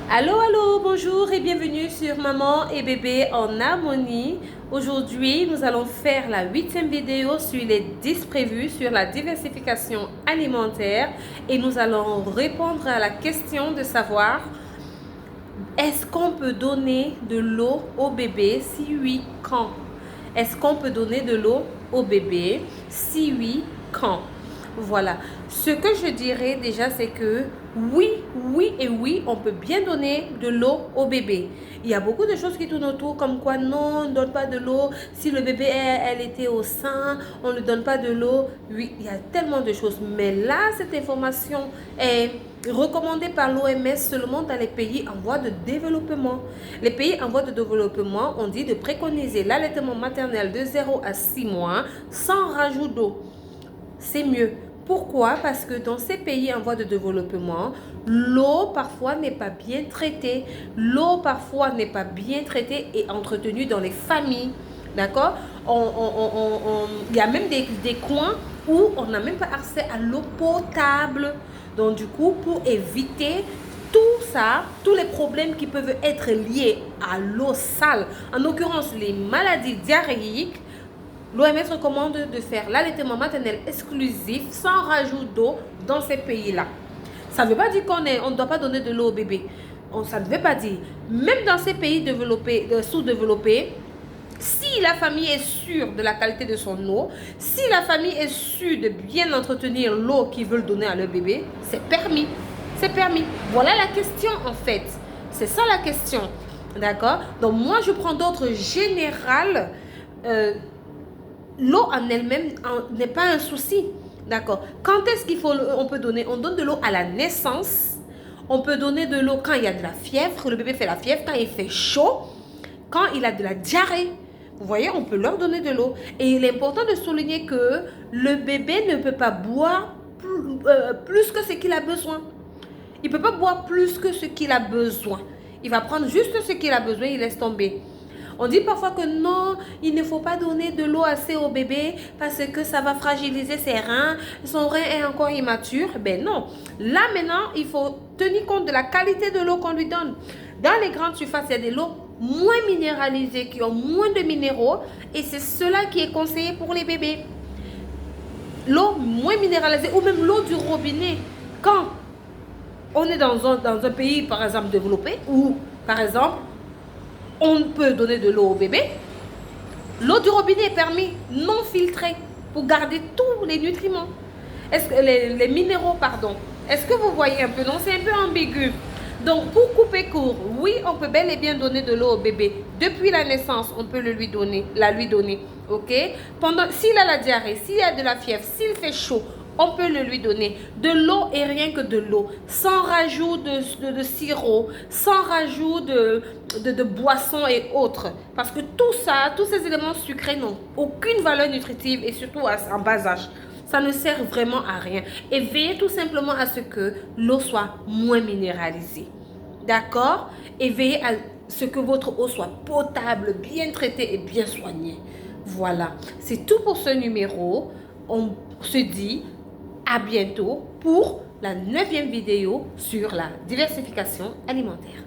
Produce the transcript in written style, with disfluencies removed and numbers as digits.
Allô, allô, bonjour et bienvenue sur Maman et bébé en harmonie. Aujourd'hui, nous allons faire la 8e vidéo sur les 10 prévus sur la diversification alimentaire et nous allons répondre à la question de savoir est-ce qu'on peut donner de l'eau au bébé? Si oui, quand? Est-ce qu'on peut donner de l'eau au bébé? Si oui, quand? Voilà. Ce que je dirais déjà, c'est que oui, on peut bien donner de l'eau au bébé. Il y a beaucoup de choses qui tournent autour, comme quoi non, on ne donne pas de l'eau. Si le bébé, elle était au sein, on ne donne pas de l'eau. Oui, il y a tellement de choses. Mais là, cette information est recommandée par l'OMS seulement dans les pays en voie de développement. Les pays en voie de développement ont dit de préconiser l'allaitement maternel de 0 à 6 mois sans rajout d'eau. C'est mieux. Pourquoi? Parce que dans ces pays en voie de développement, l'eau parfois n'est pas bien traitée. L'eau parfois n'est pas bien traitée et entretenue dans les familles. D'accord? Il y a même des coins où on n'a même pas accès à l'eau potable. Donc du coup, pour éviter tout ça, tous les problèmes qui peuvent être liés à l'eau sale, en l'occurrence les maladies diarrhéiques, l'OMS recommande de faire l'allaitement maternel exclusif sans rajout d'eau dans ces pays-là. Ça ne veut pas dire qu'on ne doit pas donner de l'eau au bébé. Ça ne veut pas dire. Même dans ces pays développés, sous-développés, si la famille est sûre de la qualité de son eau, si la famille est sûre de bien entretenir l'eau qu'ils veulent donner à leur bébé, c'est permis. C'est permis. Voilà la question en fait. C'est ça la question. D'accord? Donc moi, je prends d'ordre général. L'eau en elle-même n'est pas un souci. D'accord. Quand est-ce on peut donner? On donne de l'eau à la naissance. On peut donner de l'eau quand il y a de la fièvre. Le bébé fait la fièvre. Quand il fait chaud. Quand il a de la diarrhée. Vous voyez, on peut leur donner de l'eau. Et il est important de souligner que le bébé ne peut pas boire plus que ce qu'il a besoin. Il ne peut pas boire plus que ce qu'il a besoin. Il va prendre juste ce qu'il a besoin, il laisse tomber. On dit parfois que non, il ne faut pas donner de l'eau assez au bébé parce que ça va fragiliser ses reins, son rein est encore immature. Ben non, là maintenant, il faut tenir compte de la qualité de l'eau qu'on lui donne. Dans les grandes surfaces, il y a des lots moins minéralisées qui ont moins de minéraux et c'est cela qui est conseillé pour les bébés. L'eau moins minéralisée ou même l'eau du robinet. Quand on est dans un pays, par exemple, développé, où, par exemple, on peut donner de l'eau au bébé, l'eau du robinet est permis, non filtrée, pour garder tous les nutriments. Est-ce que les minéraux, pardon. Est-ce que vous voyez un peu? Non, c'est un peu ambigu. Donc, pour couper court, oui, on peut bel et bien donner de l'eau au bébé. Depuis la naissance, on peut lui donner. Ok? S'il a la diarrhée, s'il a de la fièvre, s'il fait chaud, on peut le lui donner. De l'eau et rien que de l'eau. Sans rajout de sirop, sans rajout de boissons et autres. Parce que tout ça, tous ces éléments sucrés n'ont aucune valeur nutritive et surtout en bas âge. Ça ne sert vraiment à rien. Et veillez tout simplement à ce que l'eau soit moins minéralisée. D'accord? Et veillez à ce que votre eau soit potable, bien traitée et bien soignée. Voilà. C'est tout pour ce numéro. On se dit à bientôt pour la 9e vidéo sur la diversification alimentaire.